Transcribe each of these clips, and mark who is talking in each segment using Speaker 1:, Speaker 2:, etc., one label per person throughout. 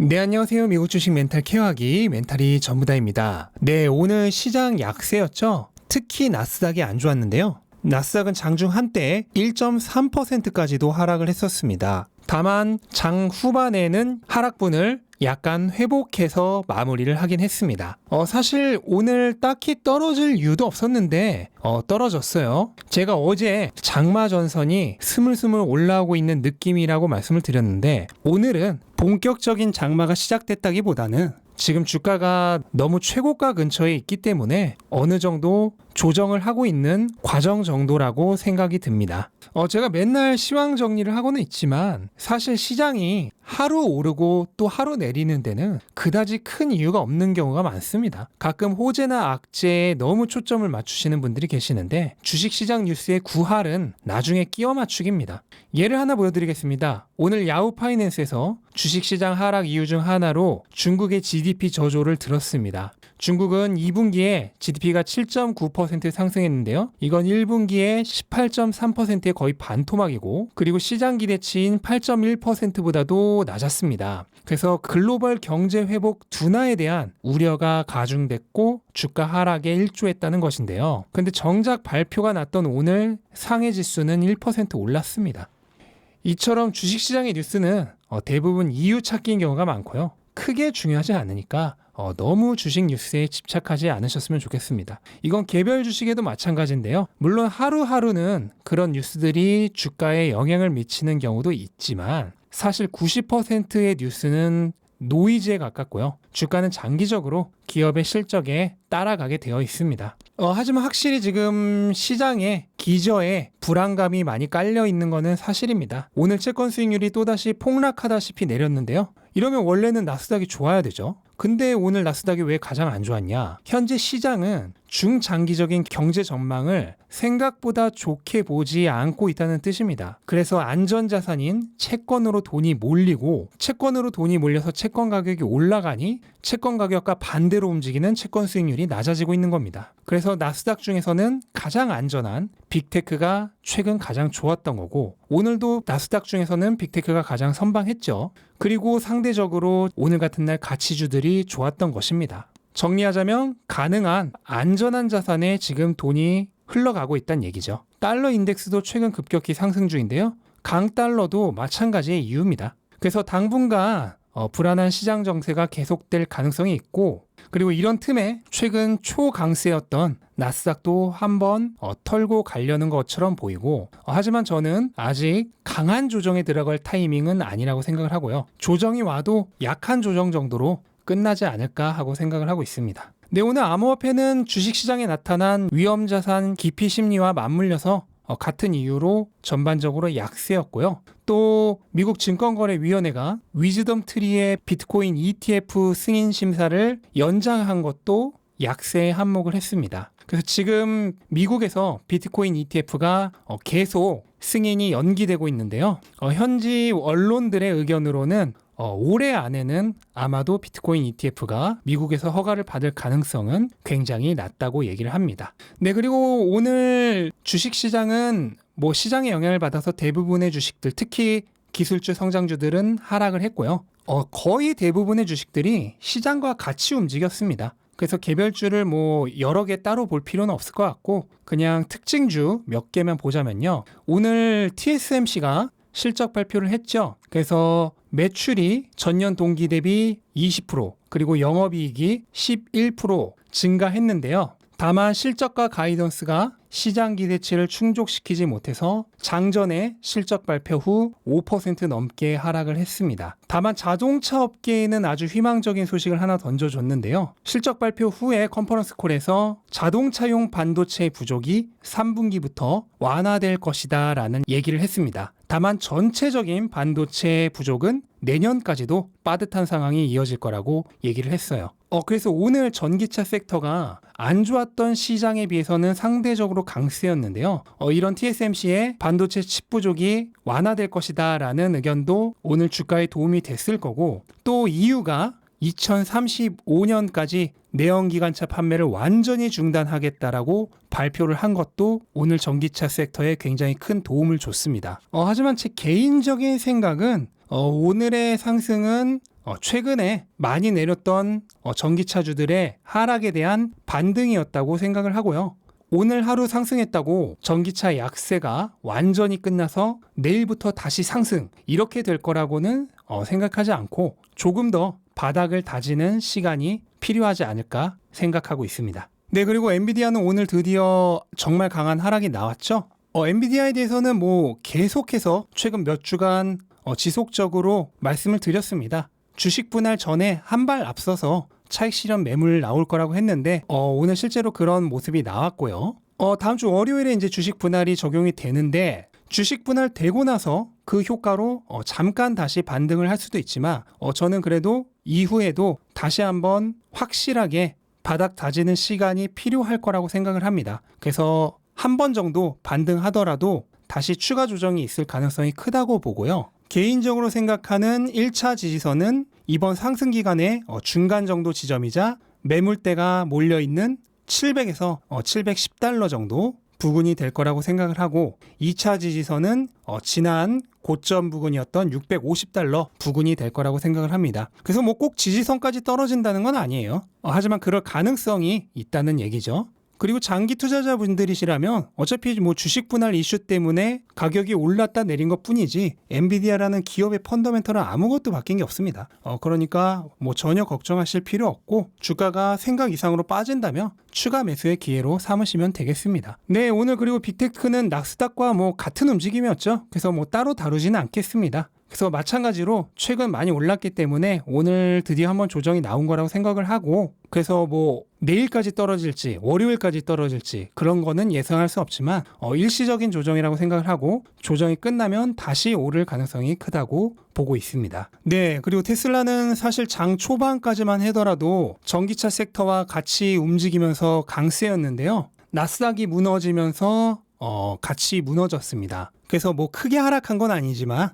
Speaker 1: 네, 안녕하세요. 미국 주식 멘탈 케어하기 멘탈이 전부다입니다. 네, 오늘 시장 약세였죠. 특히 나스닥이 안 좋았는데요. 나스닥은 장중 한때 1.3%까지도 하락을 했었습니다. 다만 장 후반에는 하락분을 약간 회복해서 마무리를 하긴 했습니다. 사실 오늘 딱히 떨어질 이유도 없었는데 떨어졌어요. 제가 어제 장마 전선이 스물스물 올라오고 있는 느낌이라고 말씀을 드렸는데, 오늘은 본격적인 장마가 시작됐다기보다는 지금 주가가 너무 최고가 근처에 있기 때문에 어느 정도 조정을 하고 있는 과정 정도라고 생각이 듭니다. 제가 맨날 시황 정리를 하고는 있지만 사실 시장이 하루 오르고 또 하루 내리는 데는 그다지 큰 이유가 없는 경우가 많습니다. 가끔 호재나 악재에 너무 초점을 맞추시는 분들이 계시는데, 주식시장 뉴스의 구할은 나중에 끼워 맞추기입니다. 예를 하나 보여드리겠습니다. 오늘 야후 파이낸스에서 주식시장 하락 이유 중 하나로 중국의 GDP 저조를 들었습니다. 중국은 2분기에 GDP가 7.9% 상승했는데요. 이건 1분기에 18.3%의 거의 반토막이고, 그리고 시장 기대치인 8.1%보다도 낮았습니다. 그래서 글로벌 경제 회복 둔화에 대한 우려가 가중됐고 주가 하락에 일조했다는 것인데요. 근데 정작 발표가 났던 오늘 상해 지수는 1% 올랐습니다. 이처럼 주식시장의 뉴스는 대부분 이유 찾기인 경우가 많고요. 크게 중요하지 않으니까 너무 주식 뉴스에 집착하지 않으셨으면 좋겠습니다. 이건 개별 주식에도 마찬가지인데요. 물론 하루하루는 그런 뉴스들이 주가에 영향을 미치는 경우도 있지만 사실 90%의 뉴스는 노이즈에 가깝고요. 주가는 장기적으로 기업의 실적에 따라가게 되어 있습니다. 하지만 확실히 지금 시장에 기저에 불안감이 많이 깔려 있는 것은 사실입니다. 오늘 채권 수익률이 또다시 폭락하다시피 내렸는데요. 이러면 원래는 나스닥이 좋아야 되죠. 근데 오늘 나스닥이 왜 가장 안 좋았냐? 현재 시장은 중장기적인 경제 전망을 생각보다 좋게 보지 않고 있다는 뜻입니다. 그래서 안전자산인 채권으로 돈이 몰리고, 채권으로 돈이 몰려서 채권 가격이 올라가니 채권 가격과 반대로 움직이는 채권 수익률이 낮아지고 있는 겁니다. 그래서 나스닥 중에서는 가장 안전한 빅테크가 최근 가장 좋았던 거고, 오늘도 나스닥 중에서는 빅테크가 가장 선방했죠. 그리고 상대적으로 오늘 같은 날 가치주들이 좋았던 것입니다. 정리하자면 가능한 안전한 자산에 지금 돈이 흘러가고 있다는 얘기죠. 달러 인덱스도 최근 급격히 상승 중인데요. 강달러도 마찬가지의 이유입니다. 그래서 당분간 불안한 시장 정세가 계속될 가능성이 있고, 그리고 이런 틈에 최근 초강세였던 나스닥도 한번 털고 가려는 것처럼 보이고, 하지만 저는 아직 강한 조정에 들어갈 타이밍은 아니라고 생각을 하고요. 조정이 와도 약한 조정 정도로 끝나지 않을까 하고 생각을 하고 있습니다. 네, 오늘 암호화폐는 주식시장에 나타난 위험자산 기피 심리와 맞물려서 같은 이유로 전반적으로 약세였고요. 또 미국 증권거래위원회가 위즈덤 트리의 비트코인 ETF 승인 심사를 연장한 것도 약세에 한몫을 했습니다. 그래서 지금 미국에서 비트코인 ETF가 계속 승인이 연기되고 있는데요. 현지 언론들의 의견으로는 올해 안에는 아마도 비트코인 ETF가 미국에서 허가를 받을 가능성은 굉장히 낮다고 얘기를 합니다. 네, 그리고 오늘 주식시장은 시장의 영향을 받아서 대부분의 주식들, 특히 기술주 성장주들은 하락을 했고요. 거의 대부분의 주식들이 시장과 같이 움직였습니다. 그래서 개별주를 여러 개 따로 볼 필요는 없을 것 같고, 그냥 특징주 몇 개만 보자면요. 오늘 TSMC가 실적 발표를 했죠. 그래서 매출이 전년 동기 대비 20%, 그리고 영업이익이 11% 증가했는데요. 다만 실적과 가이던스가 시장 기대치를 충족시키지 못해서 장전에 실적 발표 후 5% 넘게 하락을 했습니다. 다만 자동차 업계에는 아주 희망적인 소식을 하나 던져줬는데요. 실적 발표 후에 컨퍼런스 콜에서 자동차용 반도체 부족이 3분기부터 완화될 것이다 라는 얘기를 했습니다. 다만 전체적인 반도체 부족은 내년까지도 빠듯한 상황이 이어질 거라고 얘기를 했어요. 그래서 오늘 전기차 섹터가 안 좋았던 시장에 비해서는 상대적으로 강세였는데요. 이런 TSMC의 반도체 칩 부족이 완화될 것이다 라는 의견도 오늘 주가에 도움이 됐을 거고, 또 이유가 2035년까지 내연기관차 판매를 완전히 중단하겠다라고 발표를 한 것도 오늘 전기차 섹터에 굉장히 큰 도움을 줬습니다. 하지만 제 개인적인 생각은 오늘의 상승은 최근에 많이 내렸던 전기차주들의 하락에 대한 반등이었다고 생각을 하고요. 오늘 하루 상승했다고 전기차 약세가 완전히 끝나서 내일부터 다시 상승 이렇게 될 거라고는 생각하지 않고 조금 더 바닥을 다지는 시간이 필요하지 않을까 생각하고 있습니다. 네, 그리고 엔비디아는 오늘 드디어 정말 강한 하락이 나왔죠. 엔비디아에 대해서는 뭐 계속해서 최근 몇 주간 지속적으로 말씀을 드렸습니다. 주식 분할 전에 한 발 앞서서 차익 실현 매물 나올 거라고 했는데 오늘 실제로 그런 모습이 나왔고요. 다음 주 월요일에 이제 주식 분할이 적용이 되는데 주식 분할 되고 나서 그 효과로 잠깐 다시 반등을 할 수도 있지만 저는 그래도 이후에도 다시 한번 확실하게 바닥 다지는 시간이 필요할 거라고 생각을 합니다. 그래서 한 번 정도 반등하더라도 다시 추가 조정이 있을 가능성이 크다고 보고요. 개인적으로 생각하는 1차 지지선은 이번 상승 기간의 중간 정도 지점이자 매물대가 몰려있는 700에서 710달러 정도 부근이 될 거라고 생각을 하고 2차 지지선은 지난 고점 부근이었던 650달러 부근이 될 거라고 생각을 합니다. 그래서 뭐 꼭 지지선까지 떨어진다는 건 아니에요. 하지만 그럴 가능성이 있다는 얘기죠. 그리고 장기 투자자분들이시라면 어차피 뭐 주식 분할 이슈 때문에 가격이 올랐다 내린 것 뿐이지 엔비디아라는 기업의 펀더멘털은 아무것도 바뀐 게 없습니다. 그러니까 뭐 전혀 걱정하실 필요 없고 주가가 생각 이상으로 빠진다면 추가 매수의 기회로 삼으시면 되겠습니다. 네, 오늘 그리고 빅테크는 나스닥과 뭐 같은 움직임이었죠. 그래서 뭐 따로 다루지는 않겠습니다. 그래서 마찬가지로 최근 많이 올랐기 때문에 오늘 드디어 한번 조정이 나온 거라고 생각을 하고 그래서 뭐 내일까지 떨어질지 월요일까지 떨어질지 그런 거는 예상할 수 없지만 일시적인 조정이라고 생각을 하고 조정이 끝나면 다시 오를 가능성이 크다고 보고 있습니다. 네, 그리고 테슬라는 사실 장 초반까지만 하더라도 전기차 섹터와 같이 움직이면서 강세였는데요. 나스닥이 무너지면서 같이 무너졌습니다. 그래서 뭐 크게 하락한 건 아니지만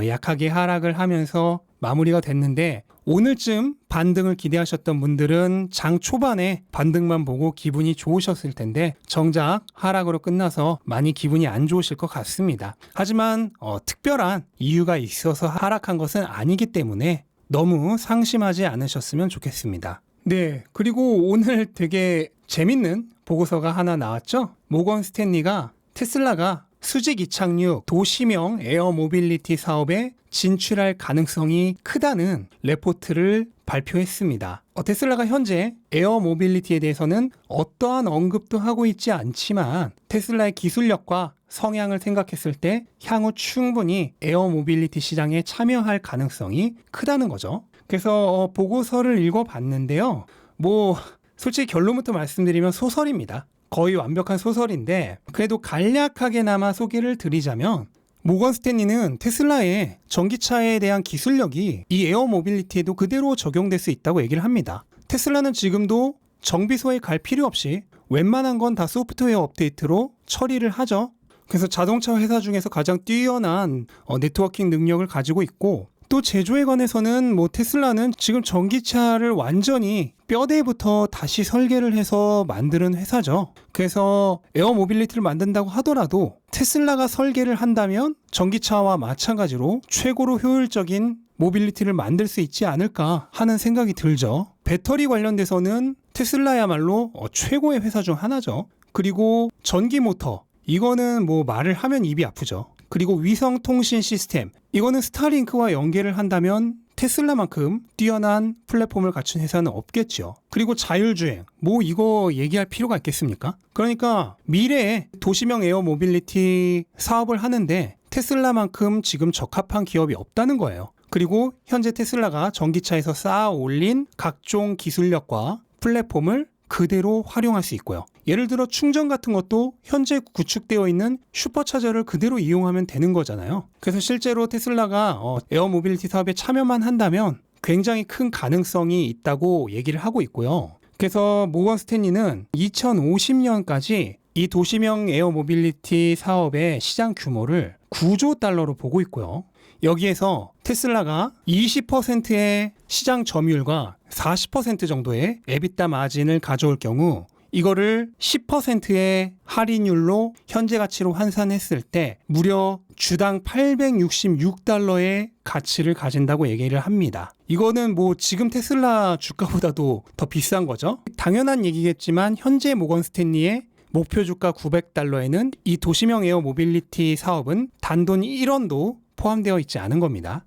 Speaker 1: 약하게 하락을 하면서 마무리가 됐는데 오늘쯤 반등을 기대하셨던 분들은 장 초반에 반등만 보고 기분이 좋으셨을 텐데 정작 하락으로 끝나서 많이 기분이 안 좋으실 것 같습니다. 하지만 특별한 이유가 있어서 하락한 것은 아니기 때문에 너무 상심하지 않으셨으면 좋겠습니다. 네, 그리고 오늘 되게 재밌는 보고서가 하나 나왔죠. 모건 스탠리가 테슬라가 수직 이착륙 도시명 에어 모빌리티 사업에 진출할 가능성이 크다는 레포트를 발표했습니다. 테슬라가 현재 에어 모빌리티에 대해서는 어떠한 언급도 하고 있지 않지만 테슬라의 기술력과 성향을 생각했을 때 향후 충분히 에어 모빌리티 시장에 참여할 가능성이 크다는 거죠. 그래서 보고서를 읽어봤는데요. 뭐 솔직히 결론부터 말씀드리면 소설입니다. 거의 완벽한 소설인데 그래도 간략하게나마 소개를 드리자면 모건 스탠리는 테슬라의 전기차에 대한 기술력이 이 에어 모빌리티에도 그대로 적용될 수 있다고 얘기를 합니다. 테슬라는 지금도 정비소에 갈 필요 없이 웬만한 건 다 소프트웨어 업데이트로 처리를 하죠. 그래서 자동차 회사 중에서 가장 뛰어난 네트워킹 능력을 가지고 있고 또 제조에 관해서는 뭐 테슬라는 지금 전기차를 완전히 뼈대부터 다시 설계를 해서 만드는 회사죠. 그래서 에어 모빌리티를 만든다고 하더라도 테슬라가 설계를 한다면 전기차와 마찬가지로 최고로 효율적인 모빌리티를 만들 수 있지 않을까 하는 생각이 들죠. 배터리 관련돼서는 테슬라야말로 최고의 회사 중 하나죠. 그리고 전기 모터 이거는 뭐 말을 하면 입이 아프죠. 그리고 위성 통신 시스템 이거는 스타링크와 연계를 한다면 테슬라만큼 뛰어난 플랫폼을 갖춘 회사는 없겠죠. 그리고 자율주행 뭐 이거 얘기할 필요가 있겠습니까? 그러니까 미래에 도시명 에어 모빌리티 사업을 하는데 테슬라만큼 지금 적합한 기업이 없다는 거예요. 그리고 현재 테슬라가 전기차에서 쌓아 올린 각종 기술력과 플랫폼을 그대로 활용할 수 있고요. 예를 들어 충전 같은 것도 현재 구축되어 있는 슈퍼차저를 그대로 이용하면 되는 거잖아요. 그래서 실제로 테슬라가 에어 모빌리티 사업에 참여만 한다면 굉장히 큰 가능성이 있다고 얘기를 하고 있고요. 그래서 모건 스탠리는 2050년까지 이 도시명 에어 모빌리티 사업의 시장 규모를 9조 달러로 보고 있고요. 여기에서 테슬라가 20%의 시장 점유율과 40% 정도의 에비타 마진을 가져올 경우 이거를 10%의 할인율로 현재 가치로 환산했을 때 무려 주당 866달러의 가치를 가진다고 얘기를 합니다. 이거는 뭐 지금 테슬라 주가보다도 더 비싼 거죠. 당연한 얘기겠지만 현재 모건 스탠리의 목표 주가 900달러에는 이 도시명 에어 모빌리티 사업은 단돈 1원도 포함되어 있지 않은 겁니다.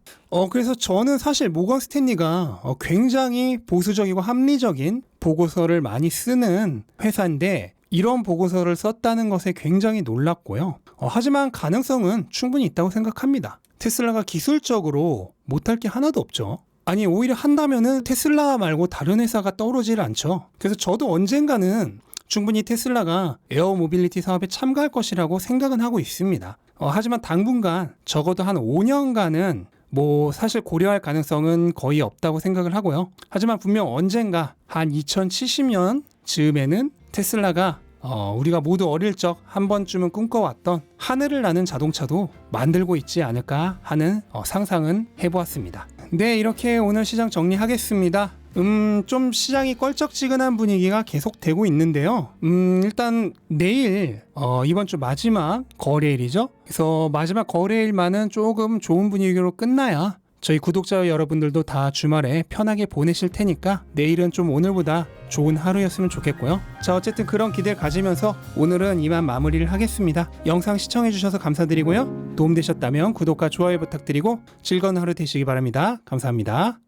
Speaker 1: 그래서 저는 사실 모건 스탠리가 굉장히 보수적이고 합리적인 보고서를 많이 쓰는 회사인데 이런 보고서를 썼다는 것에 굉장히 놀랐고요. 하지만 가능성은 충분히 있다고 생각합니다. 테슬라가 기술적으로 못할 게 하나도 없죠. 아니 오히려 한다면은 테슬라 말고 다른 회사가 떠오르질 않죠. 그래서 저도 언젠가는 충분히 테슬라가 에어 모빌리티 사업에 참가할 것이라고 생각은 하고 있습니다. 하지만 당분간 적어도 한 5년간은 뭐 사실 고려할 가능성은 거의 없다고 생각을 하고요. 하지만 분명 언젠가 한 2070년 즈음에는 테슬라가 우리가 모두 어릴 적 한 번쯤은 꿈꿔왔던 하늘을 나는 자동차도 만들고 있지 않을까 하는 상상은 해보았습니다. 네, 이렇게 오늘 시장 정리하겠습니다. 좀 시장이 껄쩍지근한 분위기가 계속되고 있는데요. 일단 내일 이번 주 마지막 거래일이죠. 그래서 마지막 거래일만은 조금 좋은 분위기로 끝나야 저희 구독자 여러분들도 다 주말에 편하게 보내실 테니까 내일은 좀 오늘보다 좋은 하루였으면 좋겠고요. 자, 어쨌든 그런 기대를 가지면서 오늘은 이만 마무리를 하겠습니다. 영상 시청해주셔서 감사드리고요. 도움되셨다면 구독과 좋아요 부탁드리고 즐거운 하루 되시기 바랍니다. 감사합니다.